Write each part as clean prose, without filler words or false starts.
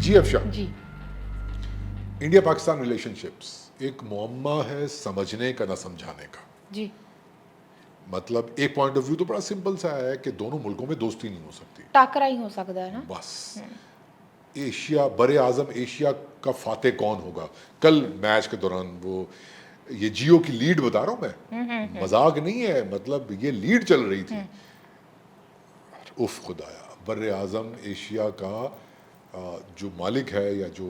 جی افشا، جی India Pakistan relation ships ایک معمہ ہے سمجھنے کا نہ سمجھانے کا. جی مطلب ایک پوائنٹ آف ویو تو بڑا سمپل سا ہے کہ دونوں ملکوں میں دوستی نہیں ہو سکتی. ٹاکرا ہی ہو سکتا ہے نا. بس ایشیا، بر اعظم ایشیا کا فاتح کون ہوگا. کل میچ کے دوران وہ یہ جیو کی لیڈ بتا رہا ہوں میں، مذاق نہیں ہے، مطلب یہ لیڈ چل رہی تھی. اف خدایا، بر اعظم ایشیا کا جو مالک ہے یا جو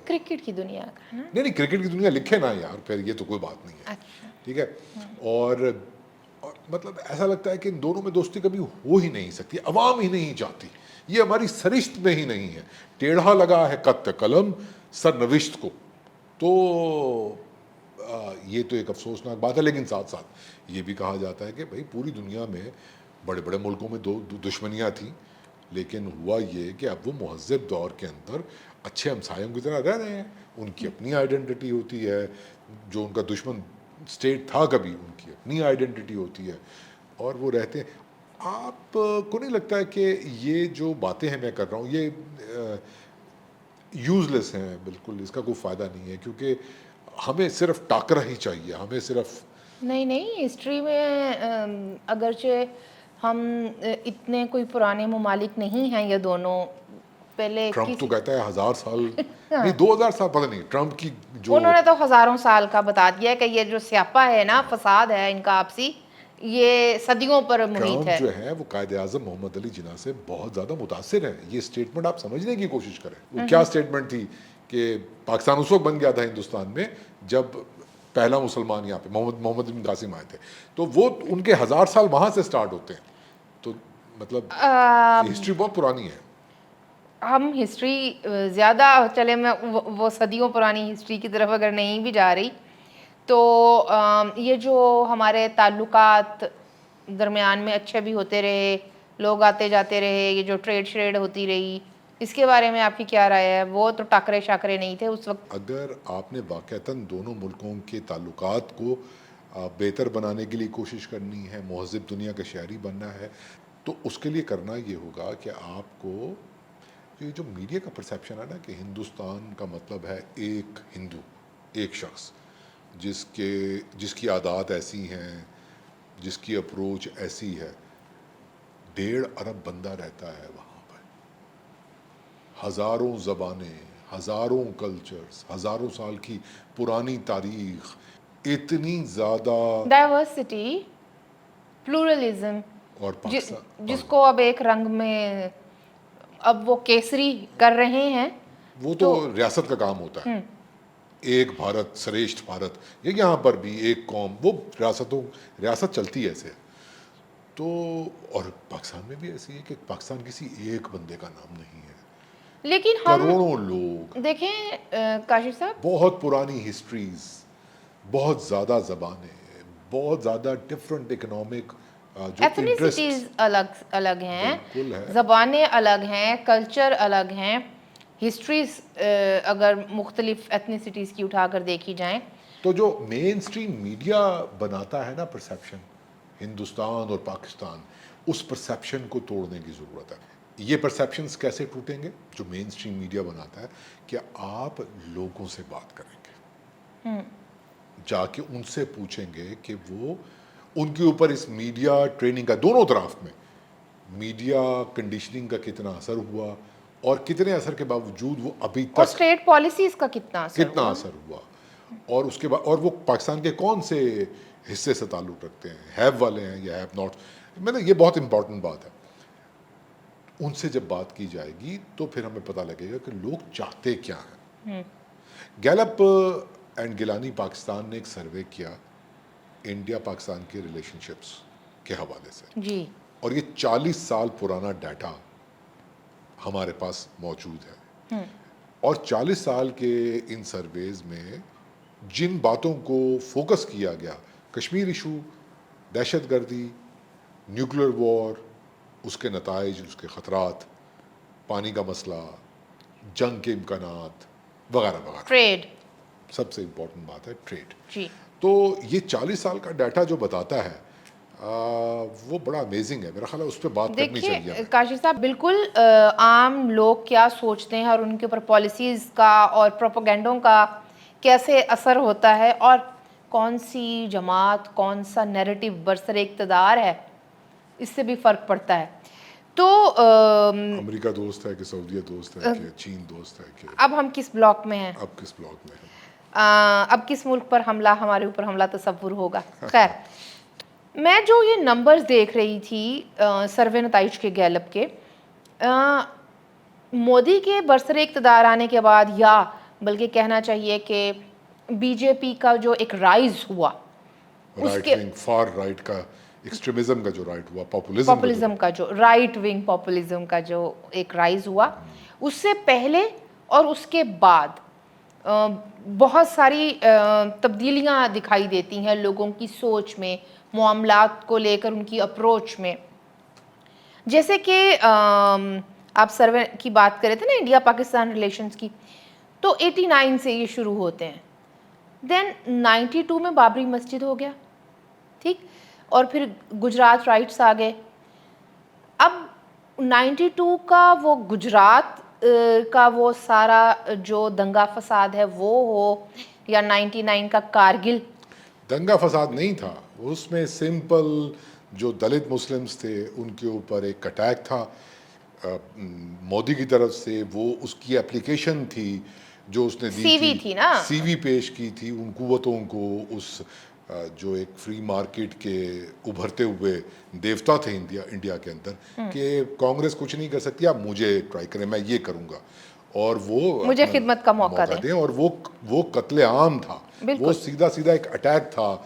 کرکٹ کی دنیا کا نا. نہیں کرکٹ کی دنیا لکھے نا یار، پھر یہ تو کوئی بات نہیں ہے. اچھا ٹھیک ہے. اور مطلب ایسا لگتا ہے کہ ان دونوں میں دوستی کبھی ہو ہی نہیں سکتی، عوام ہی نہیں چاہتی، یہ ہماری سرشت میں ہی نہیں ہے. ٹیڑھا لگا ہے خط قلم سرنوشت کو. تو یہ تو ایک افسوسناک بات ہے. لیکن ساتھ ساتھ یہ بھی کہا جاتا ہے کہ بھائی پوری دنیا میں بڑے بڑے ملکوں میں دو دشمنیاں تھیں، لیکن ہوا یہ کہ اب وہ مہذب دور کے اندر اچھے ہمسایوں کی طرح رہ رہے ہیں. ان کی اپنی آئیڈینٹی ہوتی ہے، جو ان کا دشمن اسٹیٹ تھا کبھی ان کی اپنی آئیڈینٹی ہوتی ہے اور وہ رہتے ہیں. آپ کو نہیں لگتا ہے کہ یہ جو باتیں ہیں میں کر رہا ہوں یہ یوز لیس ہیں بالکل، اس کا کوئی فائدہ نہیں ہے، کیونکہ ہمیں صرف ٹاکرا ہی چاہیے، ہمیں صرف نہیں ہسٹری میں اگرچہ ہم اتنے کوئی پرانے ممالک نہیں ہیں یہ دونوں. پہلے ٹرمپ تو کسی کہتا ہے 1000 سال نہیں 2000 سال، پتہ نہیں ٹرمپ کی جو انہوں نے تو ہزاروں سال کا بتا دیا ہے کہ یہ جو سیاپا ہے نا، فساد ہے ان کا آپسی، یہ صدیوں پر محیط ٹرمپ ہے. جو ہے وہ قائد اعظم محمد علی جناح سے بہت زیادہ متاثر ہے. یہ اسٹیٹمنٹ آپ سمجھنے کی کوشش کریں. وہ کیا اسٹیٹمنٹ تھی کہ پاکستان اس وقت بن گیا تھا ہندوستان میں جب پہلا مسلمان یہاں پہ محمد بن قاسم آئے تھے، تو وہ ان کے 1000 سال وہاں سے سٹارٹ ہوتے ہیں. تو مطلب ہسٹری بہت پرانی ہے. ہم ہسٹری زیادہ چلے، میں وہ صدیوں پرانی ہسٹری کی طرف اگر نہیں بھی جا رہی تو یہ جو ہمارے تعلقات درمیان میں اچھے بھی ہوتے رہے، لوگ آتے جاتے رہے، یہ جو ٹریڈ شریڈ ہوتی رہی، اس کے بارے میں آپ کی کیا رائے ہے؟ وہ تو ٹاکرے شاکرے نہیں تھے اس وقت. اگر آپ نے واقعتاً دونوں ملکوں کے تعلقات کو بہتر بنانے کے لیے کوشش کرنی ہے، مہذب دنیا کا شہری بننا ہے، تو اس کے لیے کرنا یہ ہوگا کہ آپ کو یہ جو میڈیا کا پرسیپشن ہے نا کہ ہندوستان کا مطلب ہے ایک ہندو، ایک شخص جس کی عادات ایسی ہیں، جس کی اپروچ ایسی ہے. 1.5 ارب بندہ رہتا ہے وہاں پر، ہزاروں زبانیں، ہزاروں کلچرز، ہزاروں سال کی پرانی تاریخ، اتنی زیادہ ڈائیورسٹی، پلورلزم، اور جس کو اب ایک رنگ میں اب وہ کیسری کر رہے ہیں. وہ تو ریاست کا کام ہوتا ہے. ایک بھارت سریشٹھ بھارت، یہ یہاں پر بھی ایک قوم، وہ ریاست چلتی ہے ایسے. تو اور پاکستان میں بھی ایسی ہے کہ پاکستان کسی ایک بندے کا نام نہیں ہے، لیکن ہم کروڑوں لوگ، دیکھیں کاشف صاحب، بہت پرانی ہسٹریز، بہت زیادہ زبانیں، بہت زیادہ ڈفرینٹ اکنامک جو انٹرسٹ ایتھنیسٹیز الگ ہیں، بالکل ہے. زبانیں الگ ہیں، کلچر الگ ہیں، ہسٹریز اگر مختلف ایتھنیسٹیز کی اٹھا کر دیکھی جائیں. تو جو مین سٹریم میڈیا بناتا ہے نا پرسیپشن ہندوستان اور پاکستان، اس پرسیپشن کو توڑنے کی ضرورت ہے. یہ پرسیپشنز کیسے ٹوٹیں گے؟ جو مین سٹریم میڈیا بناتا ہے کہ آپ لوگوں سے بات کریں گے، جا کے ان سے پوچھیں گے کہ وہ ان کے اوپر اس میڈیا ٹریننگ کا دونوں طرف میں میڈیا کنڈیشننگ کا کتنا اثر ہوا، اور کتنے اثر کے باوجود وہ ابھی اور تک اسٹیٹ پالیسیز کا کتنا اثر ہوا. اور اس کے بعد اور وہ پاکستان کے کون سے حصے سے تعلق رکھتے ہیں، ہیو والے ہیں یا ہیو ناٹ. میں نے یہ بہت امپورٹنٹ بات ہے. ان سے جب بات کی جائے گی تو پھر ہمیں پتہ لگے گا کہ لوگ چاہتے کیا ہیں. گیلپ اینڈ گیلانی پاکستان نے ایک سروے کیا انڈیا پاکستان کے ریلیشن شپس کے حوالے سے، جی، اور یہ 40 سال پرانا ڈیٹا ہمارے پاس موجود ہے. اور 40 سال کے ان سرویز میں جن باتوں کو فوکس کیا گیا، کشمیر ایشو، دہشت گردی، نیوکلیر وار، اس کے نتائج، اس کے خطرات، پانی کا مسئلہ، جنگ کے امکانات وغیرہ وغیرہ. ٹریڈ، سب سے امپورٹنٹ بات ہے ٹریڈ. جی، تو یہ 40 سال کا ڈیٹا جو بتاتا ہے وہ بڑا امیزنگ ہے. میرا خیال ہے اس پہ بات کرنی چاہیے. دیکھیے کاشف صاحب بالکل عام لوگ کیا سوچتے ہیں اور ان کے اوپر پالیسیز کا اور پروپیگنڈوں کا کیسے اثر ہوتا ہے اور کون سی جماعت کون سا نیریٹو برسر اقتدار ہے اس سے بھی فرق پڑتا ہے. تو امریکہ دوست ہے کہ سعودیہ دوست ہے کہ چین دوست ہے کہ اب ہم کس بلاک میں ہیں, اب کس بلاک میں ہے. اب کس ملک پر حملہ, ہمارے اوپر حملہ تصور ہوگا. خیر, میں جو یہ نمبرز دیکھ رہی تھی سروے نتائج کے گیلپ کے, مودی کے برسر اقتدار آنے کے بعد, یا بلکہ کہنا چاہیے کہ بی جے پی کا جو ایک رائز ہوا, رائٹ ونگ فار رائٹ کا ایکسٹریمزم کا جو رائٹ ہوا, پاپولزم کا جو رائٹ ونگ پاپولزم کا جو ایک رائز ہوا, اس سے پہلے اور اس کے بعد بہت ساری تبدیلیاں دکھائی دیتی ہیں لوگوں کی سوچ میں, معاملات کو لے کر ان کی اپروچ میں. جیسے کہ آپ سروے کی بات کرے تھے نا انڈیا پاکستان ریلیشنز کی, تو 89 سے یہ شروع ہوتے ہیں. دین 92 میں بابری مسجد ہو گیا, ٹھیک, اور پھر گجرات رائٹس آ گئے. اب 92 کا وہ گجرات کا وہ سارا جو دنگا فساد ہے وہ ہو, یا 99 کا کارگل. دنگا فساد نہیں تھا اس میں, سمپل جو دلت مسلمز تھے ان کے اوپر ایک اٹیک تھا مودی کی طرف سے. وہ اس کی اپلیکیشن تھی جو اس نے دی سی وی تھی نا, سی وی پیش کی تھی ان قوتوں کو, اس جو ایک فری مارکیٹ کے ابھرتے ہوئے دیوتا تھے انڈیا کے اندر, کہ کانگریس کچھ نہیں کر سکتی, آپ مجھے ٹرائی کریں, میں یہ کروں گا, اور وہ مجھے خدمت کا موقع دیں. اور وہ قتل عام تھا, وہ سیدھا سیدھا ایک اٹیک تھا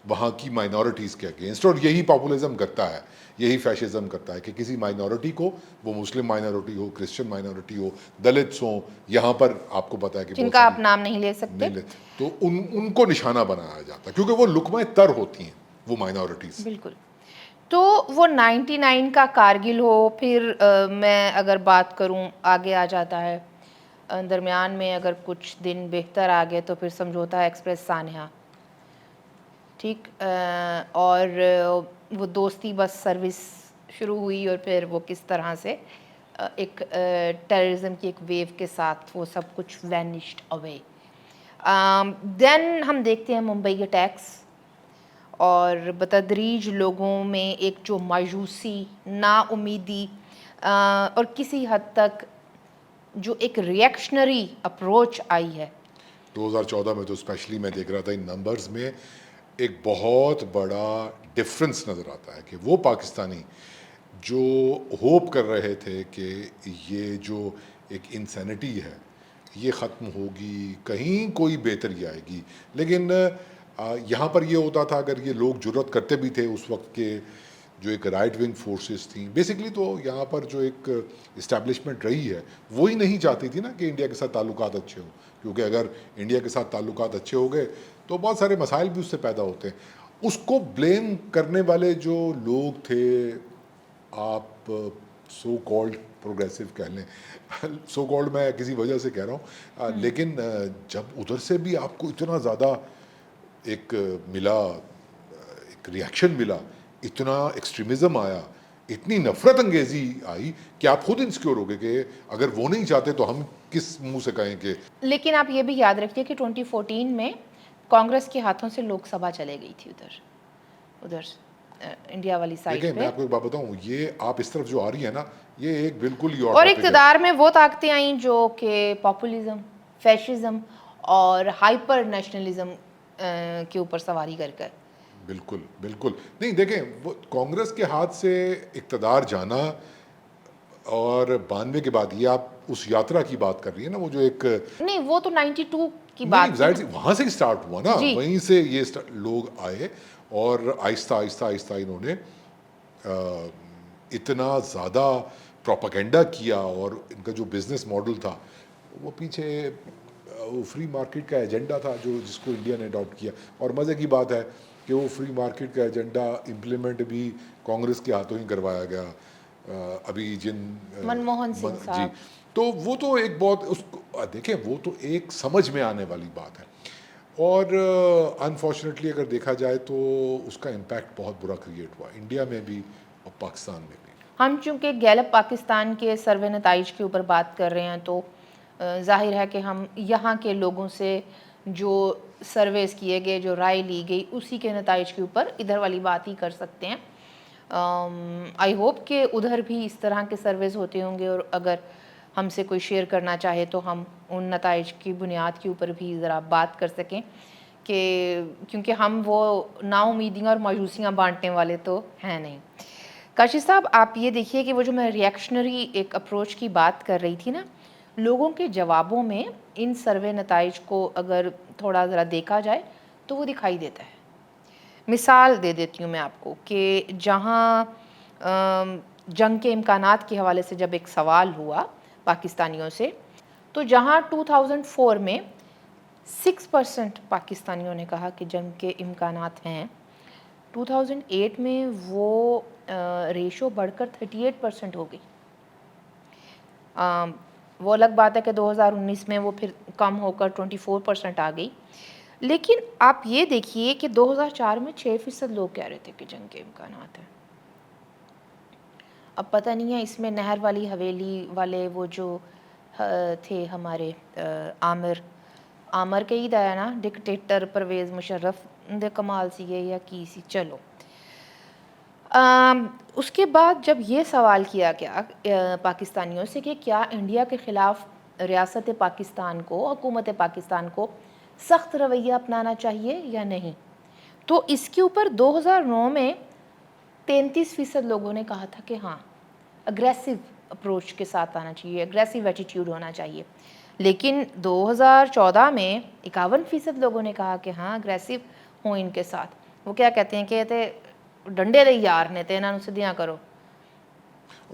وہاں کی مائنورٹیز کے اگینسٹ. اور یہی پاپولزم کرتا ہے, یہی فیشزم کرتا ہے کہ کسی مائنورٹی کو, وہ مسلم مائنورٹی ہو, کرسچن مائنورٹی ہو, دلتس ہوں, یہاں پر آپ کو پتا ہے کہ جن کا آپ نام نہیں لے سکتے, تو ان کو نشانہ بنایا جاتا ہے کیونکہ وہ لقمہ تر ہوتی ہیں وہ مائنورٹیز. بالکل. تو وہ 99 کا کارگل ہو, پھر میں اگر بات کروں آگے آ جاتا ہے, درمیان میں اگر کچھ دن بہتر آ گئے تو پھر سمجھوتا ایکسپریس سانحہ, ٹھیک, اور وہ دوستی بس سروس شروع ہوئی, اور پھر وہ کس طرح سے ایک ٹیررزم کی ایک ویو کے ساتھ وہ سب کچھ وینشڈ اوے. دین ہم دیکھتے ہیں ممبئی اٹیکس, اور بتدریج لوگوں میں ایک جو مایوسی, نا امیدی, اور کسی حد تک جو ایک ریئیکشنری اپروچ آئی ہے. 2014 میں تو اسپیشلی میں دیکھ رہا تھا ان نمبرز میں ایک بہت بڑا ڈفرنس نظر آتا ہے کہ وہ پاکستانی جو ہوپ کر رہے تھے کہ یہ جو ایک انسینٹی ہے یہ ختم ہوگی, کہیں کوئی بہتری آئے گی, لیکن یہاں پر یہ ہوتا تھا اگر یہ لوگ جرت کرتے بھی تھے اس وقت کے جو ایک رائٹ ونگ فورسز تھیں بیسکلی, تو یہاں پر جو ایک اسٹیبلشمنٹ رہی ہے وہی نہیں چاہتی تھی نا کہ انڈیا کے ساتھ تعلقات اچھے ہوں, کیونکہ اگر انڈیا کے ساتھ تعلقات اچھے ہو گئے تو بہت سارے مسائل بھی اس سے پیدا ہوتے ہیں. اس کو بلیم کرنے والے جو لوگ تھے, آپ سو کالڈ پروگریسو کہہ لیں, سو کالڈ میں کسی وجہ سے کہہ رہا ہوں, لیکن جب ادھر سے بھی آپ کو اتنا زیادہ ایک ملا, ایک ریاکشن ملا, اتنا ایکسٹریمزم آیا, اتنی نفرت انگیزی آئی کہ آپ خود انسیکیور ہو گئے کہ اگر وہ نہیں چاہتے تو ہم کس منہ سے کہیں کہ. لیکن آپ یہ بھی یاد رکھیے کہ 2014 میں کانگریس کے ہاتھوں سے لوک سبھا چلے گئی تھی ادھر انڈیا والی سائڈ دیکھیں پہ. میں آپ کو ایک بات بتاؤں, یہ آپ اس طرف جو آ رہی ہے نا, یہ ایک بالکل ہی اور اقتدار میں وہ طاقتیں آئیں جو کہ پاپولزم, فیشزم اور ہائپر نیشنلزم کے اوپر سواری کر کر. بالکل بالکل نہیں, دیکھیں وہ کانگریس کے ہاتھ سے اقتدار جانا, اور 92 کے بعد یہ آپ اس یاترا کی بات کر رہی ہیں نا, وہ جو ایک نہیں وہ تو 92 کی بات نہیں, وہاں سے اسٹارٹ ہوا نا, جی. وہیں سے یہ لوگ آئے اور آہستہ آہستہ آہستہ انہوں نے اتنا زیادہ پروپیگنڈا کیا, اور ان کا جو بزنس ماڈل تھا وہ پیچھے وہ فری مارکیٹ کا ایجنڈا تھا جس کو انڈیا نے اڈاپٹ کیا. اور مزے کی بات ہے کہ وہ فری مارکیٹ کا ایجنڈا امپلیمنٹ بھی کانگریس کے ہاتھوں ہی کروایا گیا, ابھی منموہن سنگھ جی. صاحب. تو وہ تو ایک بہت اس کو دیکھیں, وہ تو ایک سمجھ میں آنے والی بات ہے. اور انفارچونیٹلی اگر دیکھا جائے تو اس کا امپیکٹ بہت برا کریٹ ہوا انڈیا میں بھی اور پاکستان میں بھی. ہم چونکہ گیلپ پاکستان کے سروے نتائج کے اوپر بات کر رہے ہیں تو ظاہر ہے کہ ہم یہاں کے لوگوں سے جو سرویز کیے گئے جو رائے لی گئی اسی کے نتائج کے اوپر ادھر والی بات ہی کر سکتے ہیں. آئی ہوپ کہ ادھر بھی اس طرح کے سرویز ہوتے ہوں گے اور اگر ہم سے کوئی شیئر کرنا چاہے تو ہم ان نتائج کی بنیاد کے اوپر بھی ذرا بات کر سکیں کہ کیونکہ ہم وہ نا امیدیاں اور مایوسیاں بانٹنے والے تو ہیں نہیں. کاشف صاحب آپ یہ دیکھیے کہ وہ جو میں ریئیکشنری ایک اپروچ کی بات کر رہی تھی نا لوگوں کے جوابوں میں ان سروے نتائج کو اگر تھوڑا ذرا دیکھا جائے تو وہ دکھائی دیتا ہے. مثال دے دیتی ہوں میں آپ کو کہ جہاں جنگ کے امکانات کے حوالے سے جب ایک سوال ہوا پاکستانیوں سے تو جہاں 2004 میں 6% پاکستانیوں نے کہا کہ جنگ کے امکانات ہیں 2008 میں وہ ریشو بڑھ کر 38% ہو گئی. وہ الگ بات ہے کہ 2019 میں وہ پھر کم ہو کر 24% آ گئی. لیکن آپ یہ دیکھیے کہ 2004 میں 6% لوگ کہہ رہے تھے کہ جنگ کے امکانات ہیں. اب پتہ نہیں ہے اس میں نہر والی حویلی والے وہ جو تھے ہمارے عامر کے ہی دیا نا ڈکٹیٹر پرویز مشرف دے کمال سی ہے یا کی سی. چلو اس کے بعد جب یہ سوال کیا گیا پاکستانیوں سے کہ کیا انڈیا کے خلاف ریاست پاکستان کو حکومت پاکستان کو سخت رویہ اپنانا چاہیے یا نہیں تو اس کے اوپر 2009 میں 33% لوگوں نے کہا تھا کہ ہاں اگریسو اپروچ کے ساتھ آنا چاہیے اگریسو ایٹیٹیوڈ ہونا چاہیے. لیکن 2014 میں 51% لوگوں نے کہا کہ ہاں اگریسو ہوں ان کے ساتھ. وہ کیا کہتے ہیں کہ ڈنڈے دے یار نے تے انہوں سے دیاں کرو.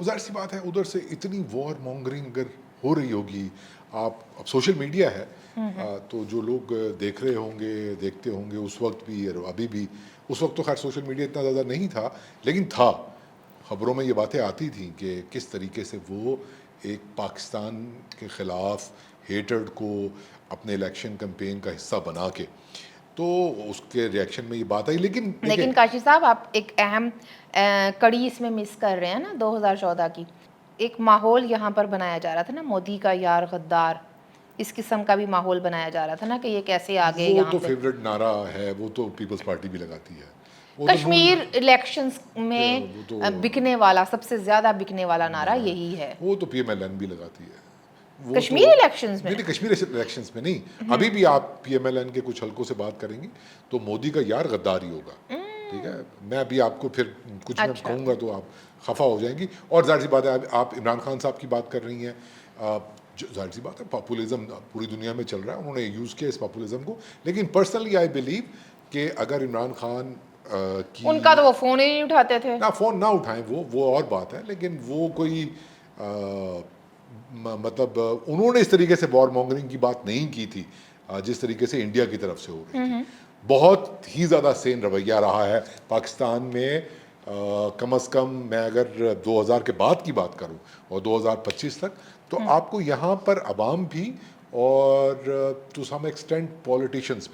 ظاہر سی بات ہے ادھر سے اتنی وار مونگرنگ اگر ہو رہی ہوگی اب سوشل میڈیا ہے تو جو لوگ دیکھ رہے ہوں گے دیکھتے ہوں گے اس وقت بھی اور ابھی بھی اس وقت تو خیر سوشل میڈیا اتنا زیادہ نہیں تھا لیکن تھا خبروں میں یہ باتیں آتی تھیں کہ کس طریقے سے وہ ایک پاکستان کے خلاف ہیٹرڈ کو اپنے الیکشن کمپین کا حصہ بنا کے تو اس کے ریئیکشن میں یہ بات آئی. لیکن کاشف صاحب آپ ایک اہم کڑی اس میں مس کر رہے ہیں نا 2014 کی ایک ماحول یہاں پر بنایا جا رہا تھا نا مودی کا یار غدار اس قسم کا بھی ماحول بنایا جا رہا تھا نا کہ یہ کیسے آگے وہ یہاں تو پہ فیوریٹ نعرہ ہے وہ تو پیپلز پارٹی بھی لگاتی ہے. کشمیر الیکشنز میں بکنے والا سب سے زیادہ بکنے والا نعرہ یہی ہے. وہ تو پی ایم ایل این بھی لگاتی ہے کشمیر الیکشنز میں نہیں کشمیر الیکشنز میں نہیں ابھی بھی آپ پی ایم ایل این کے کچھ حلقوں سے بات کریں گے تو مودی کا یار غدار ہی ہوگا. ٹھیک ہے میں ابھی آپ کو پھر کچھ میں کہوں گا تو آپ خفا ہو جائیں گی. اور ظاہر سی بات ہے آپ عمران خان صاحب کی بات کر رہی ہیں ظاہر سی بات ہے پاپولزم پوری دنیا میں چل رہا ہے انہوں نے یوز کیا اس پاپولزم کو. لیکن پرسنلی آئی بلیو کہ اگر عمران خان کی ان کا تو وہ فون ہی نہیں اٹھاتے تھے نہ فون نہ اٹھائیں وہ اور بات ہے لیکن وہ کوئی مطلب انہوں نے اس طریقے سے وار مونگرنگ کی بات نہیں کی تھی جس طریقے سے انڈیا کی طرف سے ہو رہی تھی. بہت ہی زیادہ سین رویہ رہا ہے پاکستان میں کم از کم میں اگر 2000 کے بعد کی بات کروں اور 2025 تک تو آپ کو یہاں پر عوام بھی اور ٹو سم ایکسٹینٹ پولیٹیشنز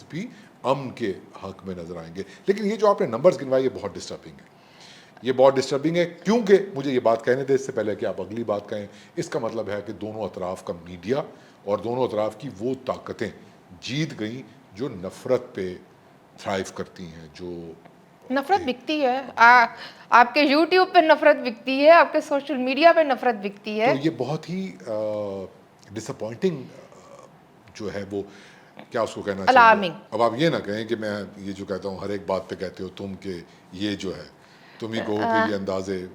بھی امن کے حق میں نظر آئیں گے. لیکن یہ جو آپ نے نمبرز گنوائے یہ بہت ڈسٹربنگ ہے یہ بہت ڈسٹربنگ ہے کیونکہ مجھے یہ بات کہنے دے اس سے پہلے کہ آپ اگلی بات کہیں اس کا مطلب ہے کہ دونوں اطراف کا میڈیا اور دونوں اطراف کی وہ طاقتیں جیت گئیں جو نفرت پہ تھرائیو کرتی ہیں جو نفرت بکتی ہے. آپ کے یوٹیوب پہ نفرت بکتی ہے آپ کے سوشل میڈیا پہ نفرت بکتی ہے. تو یہ بہت ہی ڈس اپوائنٹنگ جو ہے وہ کیا اس کو کہنا چاہیے. اب آپ یہ نہ کہیں کہ میں یہ جو کہتا ہوں ہر ایک بات پہ کہتے ہو تم کہ یہ جو ہے تم ہی کہو کہ یہ اندازے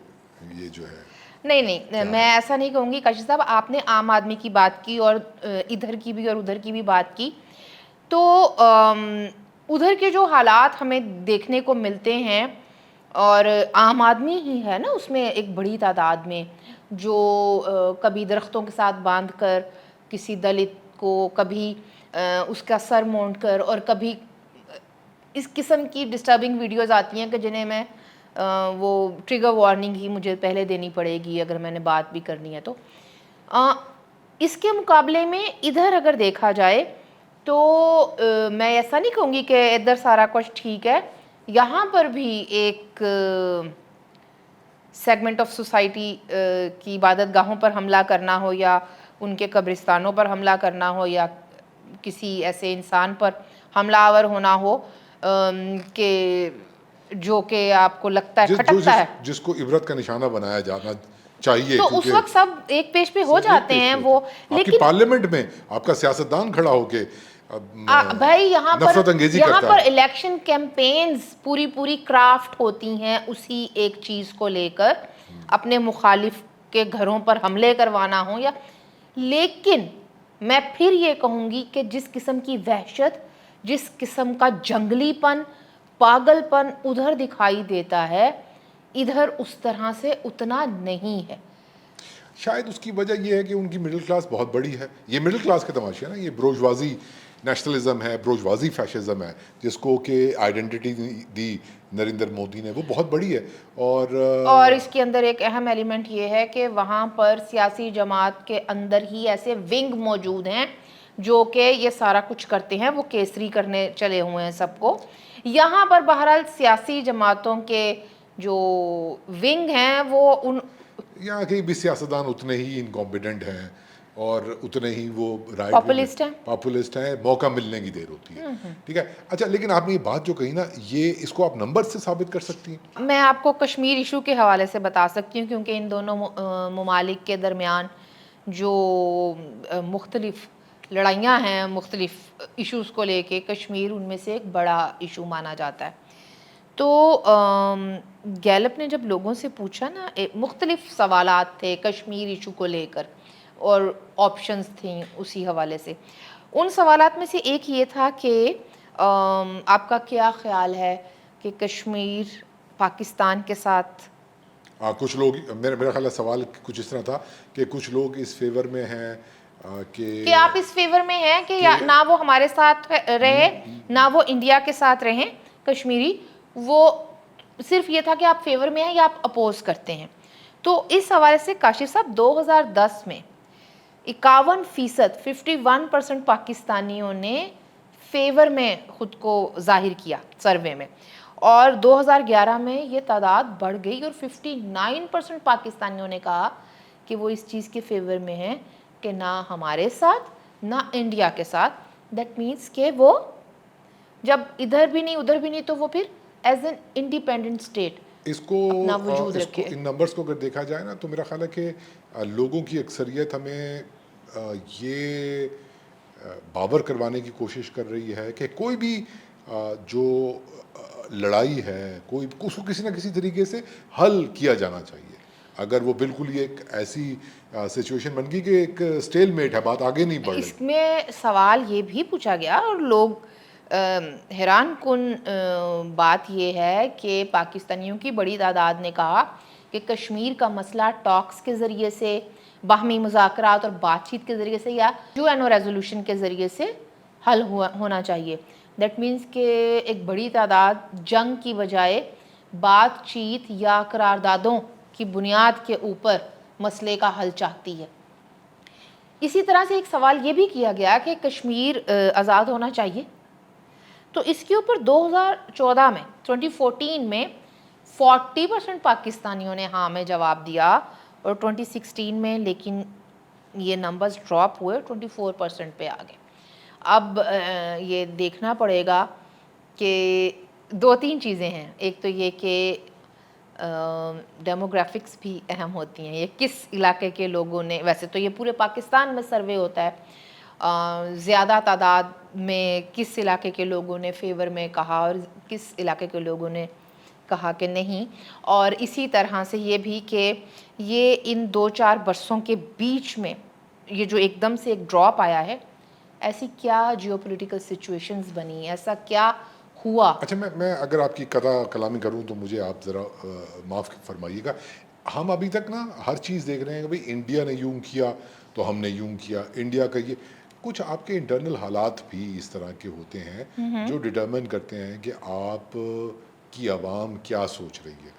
یہ جو ہے نہیں میں ایسا نہیں کہوں گی. کاشف صاحب آپ نے عام آدمی کی بات کی اور ادھر کی بھی اور ادھر کی بھی بات کی تو ادھر کے جو حالات ہمیں دیکھنے کو ملتے ہیں اور عام آدمی ہی ہے نا اس میں ایک بڑی تعداد میں جو کبھی درختوں کے ساتھ باندھ کر کسی دلت کو کبھی اس کا سر مونڈ کر اور کبھی اس قسم کی ڈسٹربنگ ویڈیوز آتی ہیں کہ جنہیں میں وہ ٹریگر وارننگ ہی مجھے پہلے دینی پڑے گی اگر میں نے بات بھی کرنی ہے تو اس کے مقابلے میں ادھر اگر دیکھا جائے تو میں ایسا نہیں کہوں گی کہ ادھر سارا کچھ ٹھیک ہے، یہاں پر بھی ایک سیگمنٹ آف سوسائٹی کی عبادت گاہوں پر حملہ کرنا ہو یا ان کے قبرستانوں پر حملہ کرنا ہو یا کسی ایسے انسان پر حملہ آور ہونا ہو کہ جو کہ آپ کو لگتا ہے کھٹکتا ہے، جس کو عبرت کا نشانہ بنایا جانا چاہیے، تو اس کیونکہ وقت سب ایک پیج پہ ہو جاتے ہیں وہ. آپ کی لیکن پارلیمنٹ میں آپ کا سیاستدان کھڑا ہو کے بھائی نفرت انگیزی یہاں کرتا پر ہے. الیکشن کیمپینز پوری کرافٹ ہوتی ہیں اسی ایک چیز کو لے کر، اپنے مخالف کے گھروں پر حملے کروانا ہو یا، لیکن میں پھر یہ کہوں گی کہ جس قسم کی وحشت، جس قسم کا جنگلی پن، پاگل پن ادھر دکھائی دیتا ہے، ادھر اس طرح سے اتنا نہیں ہے. شاید اس کی وجہ یہ ہے کہ ان کی مڈل کلاس بہت بڑی ہے. یہ مڈل کلاس کے تماشے ہے نا، یہ بروجوازی نیشنلزم ہے، بروجوازی فیشزم ہے، جس کو کہ آئیڈینٹی دی نریندر مودی نے، وہ بہت بڑی ہے. اور اس کے اندر ایک اہم ایلیمنٹ یہ ہے کہ وہاں پر سیاسی جماعت کے اندر ہی ایسے ونگ موجود ہیں جو کہ یہ سارا کچھ کرتے ہیں، وہ کیسری کرنے چلے ہوئے ہیں سب کو. یہاں پر بہرحال سیاسی جماعتوں کے جو ونگ ہیں وہ ان یہاں کے بھی سیاستدان اتنے ہی انکمپیٹنٹ ہیں اور اتنے ہی وہ پاپولسٹ ہیں، موقع ملنے کی دیر ہوتی ہے. ٹھیک ہے. اچھا، لیکن آپ نے یہ بات جو کہی نا، یہ اس کو آپ نمبر سے ثابت کر سکتی ہیں؟ میں آپ کو کشمیر ایشو کے حوالے سے بتا سکتی ہوں، کیونکہ ان دونوں ممالک کے درمیان جو مختلف لڑائیاں ہیں مختلف ایشوز کو لے کے، کشمیر ان میں سے ایک بڑا ایشو مانا جاتا ہے. تو گیلپ نے جب لوگوں سے پوچھا نا، مختلف سوالات تھے کشمیر ایشو کو لے کر اور آپشنز تھیں اسی حوالے سے. ان سوالات میں سے ایک یہ تھا کہ آپ کا کیا خیال ہے کہ کشمیر پاکستان کے ساتھ، کچھ لوگ، میرا خیال ہے سوال کچھ اس طرح تھا کہ کچھ لوگ اس فیور میں ہیں کہ آپ اس فیور میں ہیں کہ نہ وہ ہمارے ساتھ رہے نہ وہ انڈیا کے ساتھ رہیں کشمیری، وہ صرف یہ تھا کہ آپ فیور میں ہیں یا آپ اپوز کرتے ہیں. تو اس حوالے سے کاشف صاحب 2010 میں 51%، 51% پاکستانیوں نے فیور میں خود کو ظاہر کیا سروے میں، اور 2011 میں یہ تعداد بڑھ گئی اور 59% پاکستانیوں نے کہا کہ وہ اس چیز کے فیور میں ہیں کہ نہ ہمارے ساتھ نہ انڈیا کے ساتھ. دیٹ مینس کہ وہ جب ادھر بھی نہیں ادھر بھی نہیں تو وہ پھر ایز این انڈیپینڈنٹ اسٹیٹ اپنا وجود رکھے. ان نمبرز کو اگر دیکھا جائے نا، تو میرا خیال ہے کہ لوگوں کی اکثریت ہمیں یہ باور کروانے کی کوشش کر رہی ہے کہ کوئی بھی جو لڑائی ہے، کوئی اس کو کسی نہ کسی طریقے سے حل کیا جانا چاہیے. اگر وہ بالکل ہی ایک ایسی سچویشن بن گئی کہ ایک سٹیل میٹ ہے، بات آگے نہیں بڑھ رہی. اس میں سوال یہ بھی پوچھا گیا اور لوگ حیران کن بات یہ ہے کہ پاکستانیوں کی بڑی تعداد نے کہا کہ کشمیر کا مسئلہ ٹاکس کے ذریعے سے، باہمی مذاکرات اور بات چیت کے ذریعے سے یا UN ریزولوشن کے ذریعے سے حل ہونا چاہیے. دیٹ مینس کہ ایک بڑی تعداد جنگ کی بجائے بات چیت یا قراردادوں کی بنیاد کے اوپر مسئلے کا حل چاہتی ہے. اسی طرح سے ایک سوال یہ بھی کیا گیا کہ کشمیر آزاد ہونا چاہیے. تو اس کے اوپر 2014 میں 2014 میں 40% پاکستانیوں نے ہاں میں جواب دیا اور 2016 میں لیکن یہ نمبرز ڈراپ ہوئے 24% پہ آ گئے. اب یہ دیکھنا پڑے گا کہ 2-3 چیزیں ہیں. ایک تو یہ کہ ڈیموگرافکس بھی اہم ہوتی ہیں، یہ کس علاقے کے لوگوں نے، ویسے تو یہ پورے پاکستان میں سروے ہوتا ہے، زیادہ تعداد میں کس علاقے کے لوگوں نے فیور میں کہا اور کس علاقے کے لوگوں نے کہا کہ نہیں. اور اسی طرح سے یہ بھی کہ یہ ان 2-4 برسوں کے بیچ میں یہ جو ایک دم سے ایک ڈراپ آیا ہے، ایسی کیا جیو پولیٹیکل سچویشنز بنی، ایسا کیا ہوا. اچھا، میں اگر آپ کی قطع کلامی کروں تو مجھے آپ ذرا معاف فرمائیے گا. ہم ابھی تک نا ہر چیز دیکھ رہے ہیں کہ بھئی انڈیا نے یوں کیا تو ہم نے یوں کیا، انڈیا کا یہ کچھ آپ کے انٹرنل حالات بھی اس طرح کے ہوتے ہیں جو ڈٹرمن کرتے ہیں کہ آپ کی عوام کیا سوچ رہی ہے.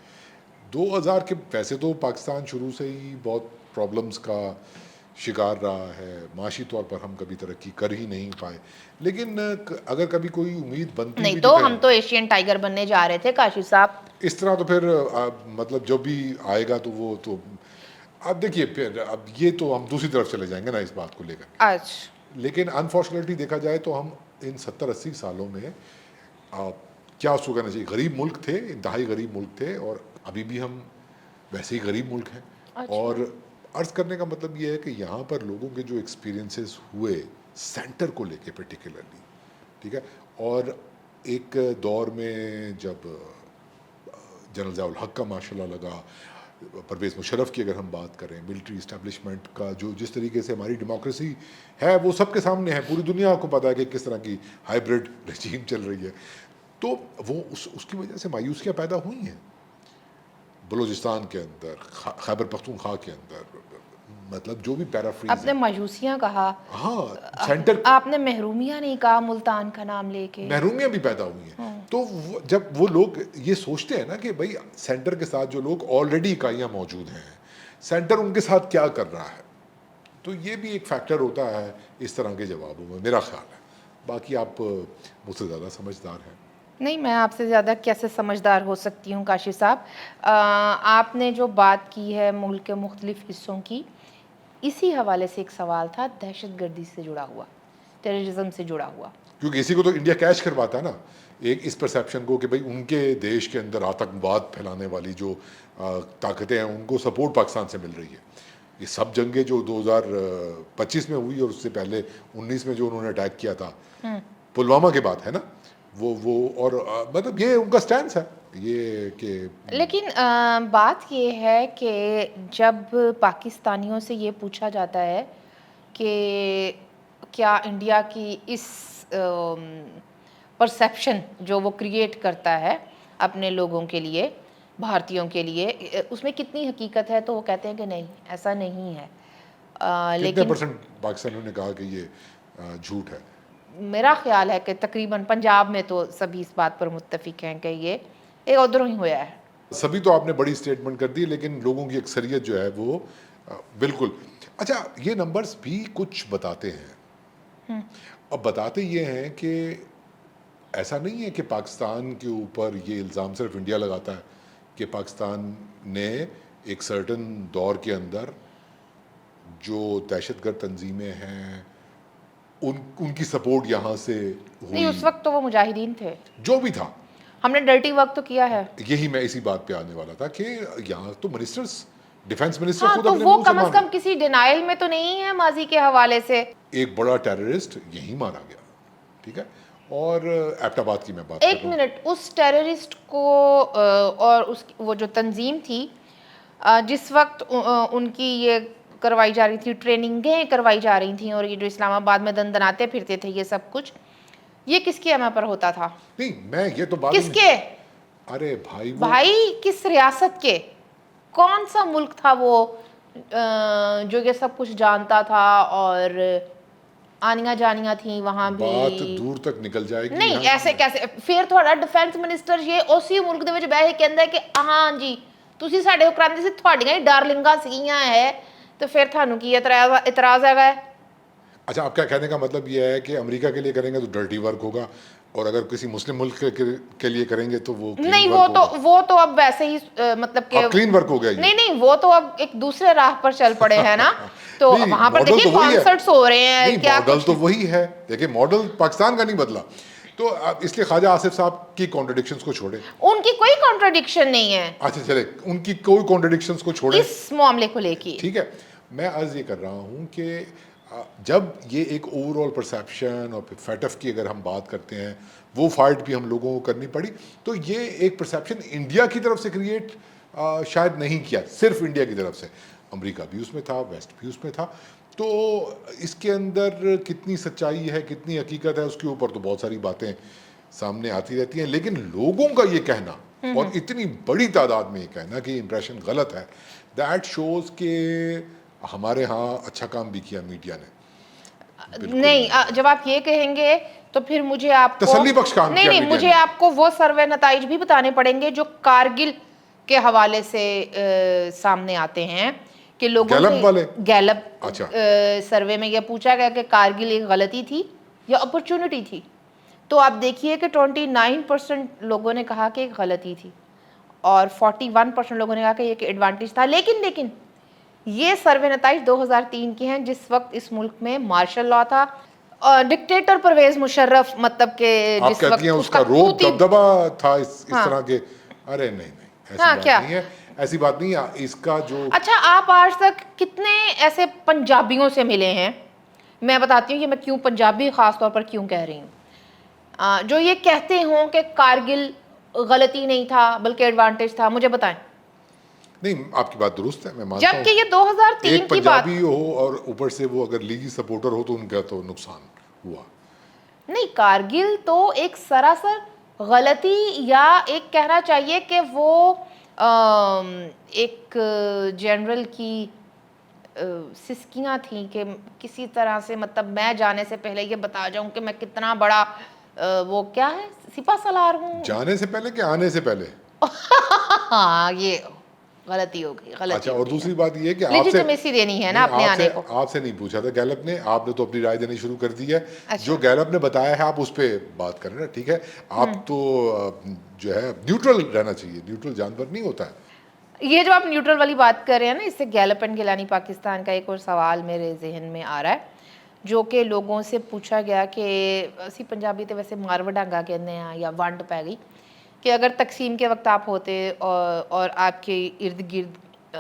2000 کے ویسے تو پاکستان شروع سے ہی بہت پرابلمز کا شکار رہا ہے, معاشی طور پر ہم کبھی ترقی کر ہی نہیں پائے, لیکن اگر کبھی کوئی امید بنتی نہیں بھی تو ہم تو ایشین ٹائیگر بننے جا رہے تھے کاشف صاحب. اس طرح, تو پھر مطلب جو بھی آئے گا تو وہ تو اب دیکھیے پھر اب یہ تو ہم دوسری طرف چلے جائیں گے نا اس بات کو لے کر. اچھا لیکن انفارچونیٹلی دیکھا جائے تو ہم ان 70-80 سالوں میں کیا اس کو کہنا چاہیے, غریب ملک تھے, انتہائی غریب ملک تھے, اور ابھی بھی ہم ویسے ہی غریب ملک ہیں. اور عرض کرنے کا مطلب یہ ہے کہ یہاں پر لوگوں کے جو ایکسپیرینسز ہوئے سینٹر کو لے کے پرٹیکولرلی, ٹھیک ہے, اور ایک دور میں جب جنرل ضیاء الحق کا ماشاء اللہ لگا, پرویز مشرف کی اگر ہم بات کریں, ملٹری اسٹیبلشمنٹ کا جو جس طریقے سے ہماری ڈیموکریسی ہے وہ سب کے سامنے ہے, پوری دنیا کو پتہ ہے کہ کس طرح کی ہائیبرڈ رجیم چل رہی ہے, تو وہ اس کی وجہ سے مایوسیاں پیدا ہوئی ہیں بلوچستان کے اندر, خیبر پختونخوا کے اندر, مطلب جو بھی پیرافریز آپ نے مایوسیاں کہا, ہاں سینٹر, آپ نے محرومیاں نہیں کہا ملتان کا نام لے کے. محرومیاں بھی پیدا ہوئی ہیں. تو جب وہ لوگ یہ سوچتے ہیں نا کہ بھائی سینٹر کے ساتھ جو لوگ آلریڈی اکائیاں موجود ہیں, سینٹر ان کے ساتھ کیا کر رہا ہے, تو یہ بھی ایک فیکٹر ہوتا ہے اس طرح کے جوابوں میں, میرا خیال ہے. باقی آپ مجھ سے زیادہ سمجھدار ہیں. نہیں, میں آپ سے زیادہ کیسے سمجھدار ہو سکتی ہوں کاشف صاحب. آپ نے جو بات کی ہے ملک کے مختلف حصوں کی, اسی حوالے سے ایک سوال تھا دہشت گردی سے جڑا ہوا, ٹیررزم سے جڑا ہوا, کیونکہ اسی کو تو انڈیا کیچ کرواتا ہے نا, ایک اس پرسیپشن کو کہ بھئی ان کے دیش کے اندر آتنکواد پھیلانے والی جو طاقتیں ہیں ان کو سپورٹ پاکستان سے مل رہی ہے. یہ سب جنگیں جو 2025 میں ہوئی اور اس سے پہلے 19 میں جو انہوں نے اٹیک کیا تھا پلوامہ کے بعد, ہے نا, وہ اور مطلب یہ ان کا سٹینس ہے یہ کہ. لیکن بات یہ ہے کہ جب پاکستانیوں سے یہ پوچھا جاتا ہے کہ کیا انڈیا کی اس پرسیپشن جو وہ کریٹ کرتا ہے اپنے لوگوں کے لیے, بھارتیوں کے لیے, اس میں کتنی حقیقت ہے, تو وہ کہتے ہیں کہ نہیں, ایسا نہیں ہے. کتنے پرسنٹ پاکستانیوں نے کہا کہ یہ جھوٹ ہے؟ میرا خیال ہے کہ تقریباً پنجاب میں تو سبھی اس بات پر متفق ہیں کہ یہ ایک ادھروں ہی ہوا ہے. سبھی تو آپ نے بڑی اسٹیٹمنٹ کر دی, لیکن لوگوں کی اکثریت جو ہے وہ بالکل. اچھا, یہ نمبرز بھی کچھ بتاتے ہیں, اب بتاتے یہ ہیں کہ ایسا نہیں ہے کہ پاکستان کے اوپر یہ الزام صرف انڈیا لگاتا ہے کہ پاکستان نے ایک سرٹن دور کے اندر جو دہشت گرد تنظیمیں ہیں ان کی سپورٹ یہاں سے ہوئی. نہیں, اس وقت تو وہ مجاہدین تھے, جو بھی تھا, ہم نے ڈرٹی ورک تو کیا ہے. یہی میں اسی بات پہ آنے والا تھا کہ یہاں تو منسٹرز, ڈیفنس منسٹر ہاں, خود تو اپنے وہ منہ سے کم از کم کسی ڈینائل میں تو نہیں ہے ماضی کے حوالے سے. ایک بڑا ٹیررسٹ یہی مارا گیا, ٹھیک ہے, اور ایبٹ آباد کی میں بات کر رہا ہوں. ایک منٹ, اس ٹیررسٹ کو اور اس وہ جو تنظیم تھی جس وقت ان کی یہ کروائی جا رہی تھی, ٹریننگیں کروائی جا رہی تھیں, اور یہ جو اسلام آباد میں دندناتے پھرتے تھے یہ سب کچھ, یہ کس کے اما پر ہوتا تھا؟ نہیں, میں یہ تو بات کس کے, ارے بھائی بھائی کس ریاست کے, کون سا ملک تھا وہ جو یہ سب کچھ جانتا تھا اور آنیاں جانیاں تھیں وہاں بھی. بات دور تک نکل جائے گی. نہیں, ایسے کیسے, پھر تھوڑا ڈیفینس منسٹر یہ اسی ملک دے وچ بیٹھ کے کہندا ہے کہ ہاں جی تسی ساڈے حکمرانی سے تھوڑیاں ہی ڈارلنگاں سیاں ہے, تو پھر تھانوں کی اعتراض ہے. اچھا, آپ کا کہنے کا مطلب یہ ہے کہ امریکہ کے لیے کریں گے تو ڈرٹی ورک ہوگا, اور اگر کسی مسلم ملک کے لیے کریں گے تو وہ نہیں, وہ تو اب ویسے ہی مطلب کہ کلین ورک ہو گیا. نہیں, وہ تو اب ایک دوسرے راہ پر چل پڑے ہیں نا, تو وہاں پر دیکھیں کانسرٹس ہو رہے ہیں. کیا ماڈل تو وہی ہے, دیکھیں ماڈل پاکستان کا نہیں بدلا, تو اس لیے خواجہ آصف صاحب کی کانٹرڈکشنز کو چھوڑیں. ان کی کوئی کانٹرڈکشن نہیں ہے. اچھا چلے, ان کی کوئی کانٹرڈکشنز کو چھوڑیں اس معاملے کو لے کے. ٹھیک ہے, میں عرض یہ کر رہا ہوں کہ جب یہ ایک اوور آل پرسیپشن اور فیٹف کی اگر ہم بات کرتے ہیں, وہ فائٹ بھی ہم لوگوں کو کرنی پڑی, تو یہ ایک پرسیپشن انڈیا کی طرف سے کریٹ شاید نہیں کیا, صرف انڈیا کی طرف سے, امریکہ بھی اس میں تھا, ویسٹ بھی اس میں تھا. تو اس کے اندر کتنی سچائی ہے, کتنی حقیقت ہے, اس کے اوپر تو بہت ساری باتیں سامنے آتی رہتی ہیں, لیکن لوگوں کا یہ کہنا اور اتنی بڑی تعداد میں یہ کہنا کہ امپریشن غلط ہے, دیٹ شوز کہ ہمارے ہاں اچھا کام بھی کیا میڈیا نے. نہیں, جب آپ یہ کہیں گے تو پھر مجھے آپ کو تسلی بخش کام کیا, نہیں, مجھے آپ کو وہ سروے نتائج بھی بتانے پڑیں گے جو کارگل کے حوالے سے سامنے آتے ہیں کہ لوگوں گیلپ سے والے گیلپ اچھا سروے میں یہ پوچھا گیا کہ کارگل ایک غلطی تھی یا اپرچونٹی تھی، تو آپ دیکھیے کہ 29% لوگوں نے کہا کہ ایک غلطی تھی اور 41% لوگوں نے کہا کہ یہ ایک ایڈوانٹیج تھا. لیکن یہ سروے نتائج 2003 کے ہیں جس وقت اس ملک میں مارشل لا تھا. ڈکٹیٹر پرویز مشرف مطلب کہ آپ جس کہتی وقت ہیں اس کا روب دبدبا تھا اس طرح کے؟ ارے نہیں ایسی ہاں بات کیا نہیں ہے، ایسی بات نہیں ہے. اس کا جو اچھا آپ آج تک کتنے ایسے پنجابیوں سے ملے ہیں، میں بتاتی ہوں کہ میں کیوں پنجابی خاص طور پر کیوں کہہ رہی ہوں، جو یہ کہتے ہوں کہ کارگل غلطی نہیں تھا بلکہ ایڈوانٹیج تھا، مجھے بتائیں. نہیں، آپ کی بات درست ہے، میں مانتا ہوں. جبکہ یہ 2003 ایک کی بات، پنجابی ہو اور اوپر سے وہ اگر لیگی سپورٹر ہو تو ان کا تو نقصان ہوا. نہیں کارگل تو ایک سراسر غلطی، یا ایک کہنا چاہیے کہ وہ ایک جنرل کی سسکیاں تھیں کہ کسی طرح سے مطلب میں جانے سے پہلے یہ بتا جاؤں کہ میں کتنا بڑا وہ کیا ہے سپہ سالار ہوں. جانے سے پہلے کہ آنے سے پہلے؟ ہاں یہ غلطی ہو گئی، اچھا، غلطی اور ہو گئی دوسری بات یہ کہ آپ سے لیجیٹمیسی دینی ہے نا اپنے آنے کو. آپ سے نہیں پوچھا تھا گیلپ نے، آپ نے تو اپنی رائے دینی شروع کر دی ہے. اچھا جو گیلپ نے بتایا ہے آپ اس پہ بات کریں نا، ٹھیک ہے؟ آپ تو جو ہے نیوٹرل رہنا چاہیے، نیوٹرل جانور نہیں ہوتا ہے. یہ جو آپ نیوٹرل والی بات کر رہے ہیں نا، اس سے گیلپ اینڈ گیلانی پاکستان کا ایک اور سوال میرے ذہن میں آ رہا ہے، جو کہ لوگوں سے پوچھا گیا کہ اسی پنجابی تے ویسے ماروا ڈانگا کہتے ہیں یا ونڈ پی گئی، کہ اگر تقسیم کے وقت آپ ہوتے اور آپ کے ارد گرد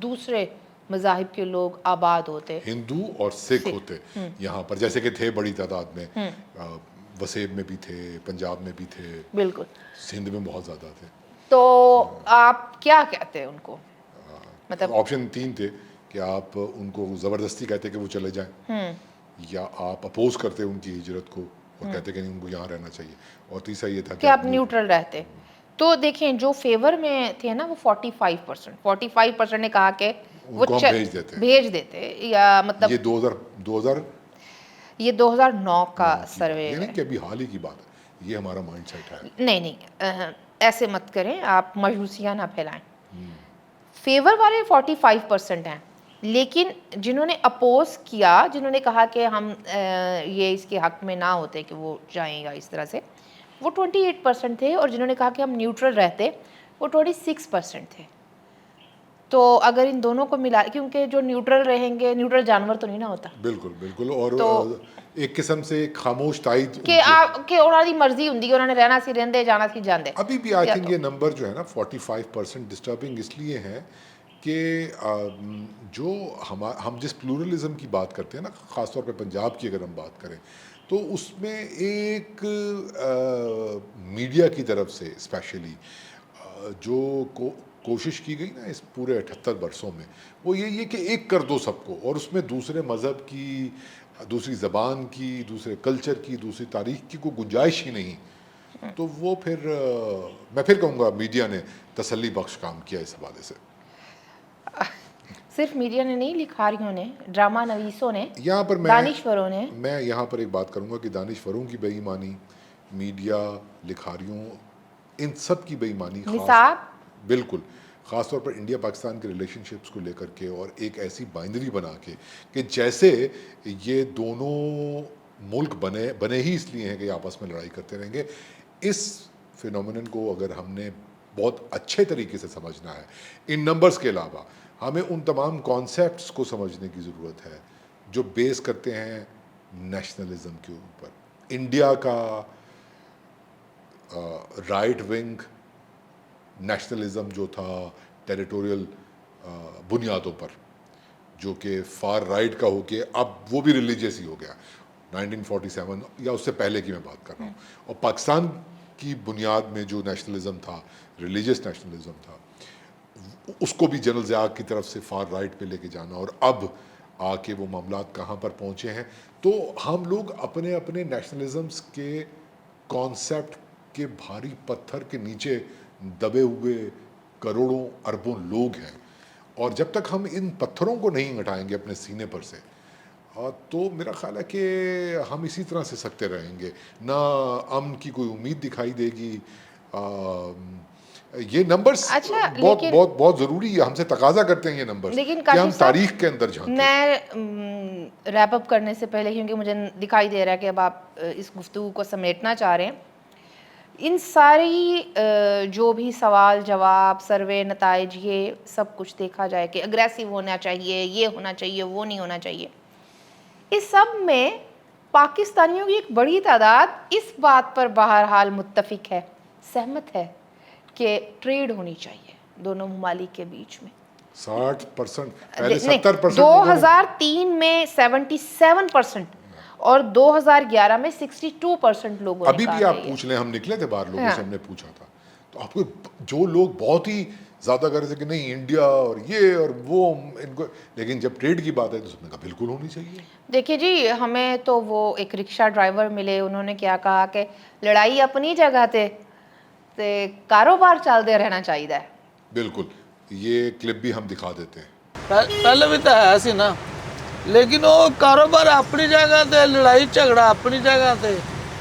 دوسرے مذاہب کے لوگ آباد ہوتے، ہندو اور سکھ ہوتے یہاں پر، جیسے کہ تھے بڑی تعداد میں، وسیب میں بھی تھے، پنجاب میں بھی تھے، بالکل، سندھ میں بہت زیادہ تھے، تو آپ کیا کہتے ہیں ان کو؟ مطلب آپشن 3 تھے کہ آپ ان کو زبردستی کہتے کہ وہ چلے جائیں، یا آپ اپوز کرتے ان کی ہجرت کو اور کہتے کہ نہیں ان کو یہاں رہنا چاہیے، اور تیسرا یہ تھا کہ آپ نیوٹرل رہتے. تو دیکھیں جو فیور میں تھے نا وہ 45% نے کہا کہ ان وہ کو ہم بھیج دیتے، یا مطلب یہ 2000 یہ 2009 کا کی بات، سروے یہ ہے. نہیں کہ ابھی حال ہی کی بات ہے، یہ ہمارا مائنڈ سیٹ ہے. نہیں ایسے مت کریں، آپ مایوسیاں نہ پھیلائیں. فیور والے 45% ہیں، لیکن جنہوں نے اپوز کیا، جنہوں نے کہا کہ ہم یہ اس کے حق میں نہ ہوتے کہ وہ جائیں گا اس طرح سے، وہ 28% تھے، اور جنہوں نے کہا کہ ہم نیوٹرل رہتے وہ 26% تھے. تو اگر ان دونوں کو ملا، کیونکہ جو نیوٹرل رہیں گے، نیوٹرل جانور تو نہیں نہ ہوتا، بالکل، اور تو ایک قسم سے خاموش تائید ان کہ کی. آپ کہ انہوں دی مرضی ہوں، انہوں نے رہنا سی رہندے، جانا سی جاندے. ابھی بھی آئی تھنک یہ نمبر جو ہے نا 45% ڈسٹربنگ اس لیے ہے کہ جو ہم جس پلورلزم کی بات کرتے ہیں نا، خاص طور پہ پنجاب کی اگر ہم بات کریں، تو اس میں ایک میڈیا کی طرف سے اسپیشلی جو کوشش کی گئی نا اس پورے 78 برسوں میں، وہ یہ کہ ایک کر دو سب کو، اور اس میں دوسرے مذہب کی، دوسری زبان کی، دوسرے کلچر کی، دوسری تاریخ کی کوئی گنجائش ہی نہیں. تو وہ پھر میں پھر کہوں گا میڈیا نے تسلی بخش کام کیا اس حوالے سے. صرف میڈیا نے نہیں، لکھاریوں نے، ڈرامہ نویسوں نے، یہاں پر دانشوروں نے. میں یہاں پر ایک بات کروں گا کہ دانشوروں کی بے ایمانی، میڈیا، لکھاریوں، ان سب کی بے ایمانی، بالکل خاص طور پر انڈیا پاکستان کے ریلیشن شپس کو لے کر کے، اور ایک ایسی بائنڈری بنا کے کہ جیسے یہ دونوں ملک بنے ہی اس لیے ہیں کہ آپس میں لڑائی کرتے رہیں گے. اس فینومینن کو اگر ہم نے بہت اچھے طریقے سے سمجھنا ہے، ان نمبرز کے علاوہ ہمیں ان تمام کانسیپٹس کو سمجھنے کی ضرورت ہے جو بیس کرتے ہیں نیشنلزم کے اوپر. انڈیا کا رائٹ ونگ نیشنلزم جو تھا ٹیریٹوریل بنیادوں پر، جو کہ فار رائٹ کا ہو کے اب وہ بھی ریلیجیس ہی ہو گیا، 1947 یا اس سے پہلے کی میں بات کر رہا ہوں. اور پاکستان کی بنیاد میں جو نیشنلزم تھا، ریلیجیس نیشنلزم تھا، اس کو بھی جنرل ضیاء کی طرف سے فار رائٹ پہ لے کے جانا، اور اب آ کے وہ معاملات کہاں پر پہنچے ہیں. تو ہم لوگ اپنے اپنے نیشنلزمس کے کانسیپٹ کے بھاری پتھر کے نیچے دبے ہوئے کروڑوں اربوں لوگ ہیں، اور جب تک ہم ان پتھروں کو نہیں ہٹائیں گے اپنے سینے پر سے، تو میرا خیال ہے کہ ہم اسی طرح سے سکتے رہیں گے. نہ امن کی کوئی امید دکھائی دے گی، یہ نمبرز اچھا، بہت بہت بہت ضروری ہے، ہم سے تقاضا کرتے ہیں یہ نمبرز لیکن کہ ہم کاشف صاحب، تاریخ کے اندر جھانکیں. میں ریپ اپ کرنے سے پہلے، کیونکہ مجھے دکھائی دے رہا ہے کہ اب آپ اس گفتگو کو سمیٹنا چاہ رہے ہیں، ان ساری جو بھی سوال جواب سروے نتائج یہ سب کچھ دیکھا جائے کہ اگریسو ہونا چاہیے، یہ ہونا چاہیے، وہ نہیں ہونا چاہیے، اس سب میں پاکستانیوں کی ایک بڑی تعداد اس بات پر بہرحال متفق ہے، سہمت ہے کہ ٹریڈ ہونی چاہیے دونوں ممالک کے بیچ میں. 60%، پہلے نہیں، 70%. 2003 میں 77% اور 2011 میں 62% لوگوں نے ابھی کہا بھی ہے آپ یہ. پوچھ لیں، ہم نکلے تھے باہر، لوگوں سے ہم نے پوچھا تھا، تو آپ کو جو لوگ بہت ہی زیادہ کر رہے تھے کہ نہیں انڈیا اور یہ اور وہ ان کو، لیکن جب ٹریڈ کی بات ہے تو سب نے کہا بالکل ہونی چاہیے. دیکھیے جی، ہمیں تو وہ ایک رکشہ ڈرائیور ملے، انہوں نے کیا کہا کہ لڑائی اپنی جگہ تے کاروبار چلتے رہنا چاہیے. بالکل، یہ کلپ بھی ہم دکھا دیتے ہیں. پہلے بھی تو ہے سی نا، لیکن وہ کاروبار اپنی جگہ تے، لڑائی جھگڑا اپنی جگہ تے،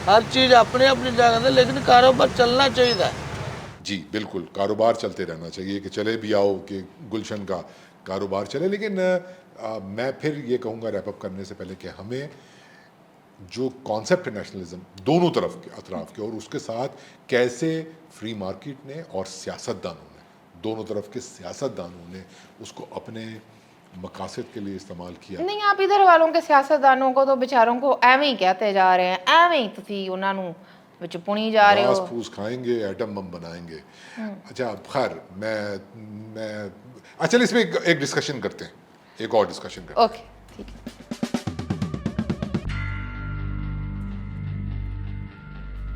ہر چیز اپنی اپنی جگہ تے، لیکن کاروبار چلنا چاہیے. جی بالکل، کاروبار چلتے رہنا چاہیے کہ چلے بھی آؤ کہ گلشن کا کاروبار چلے. لیکن میں پھر یہ کہوں گا ریپ اپ کرنے سے پہلے کہ ہمیں جو کانسیپٹ ہے نیشنلزم دونوں طرف کے اطراف کے، اور اس کے ساتھ کیسے فری مارکیٹ نے اور سیاستدانوں نے، دونوں طرف کے سیاستدانوں نے اس کو اپنے مقاصد کے لیے استعمال کیا. نہیں، آپ ادھر والوں کے سیاستدانوں کو تو بیچاروں کو ایویں ہی کہتے جا رہے ہیں، ایویں ہی تسی انہاں نوں وچ پونی جا رہے گھاس ہو. پھوس کھائیں گے، ایٹم بم بنائیں گے. اچھا خیر، میں اچھا اس پہ ایک ڈسکشن کرتے ہیں، ایک اور ڈسکشن کرتے ہیں. اوکے ٹھیک ہے.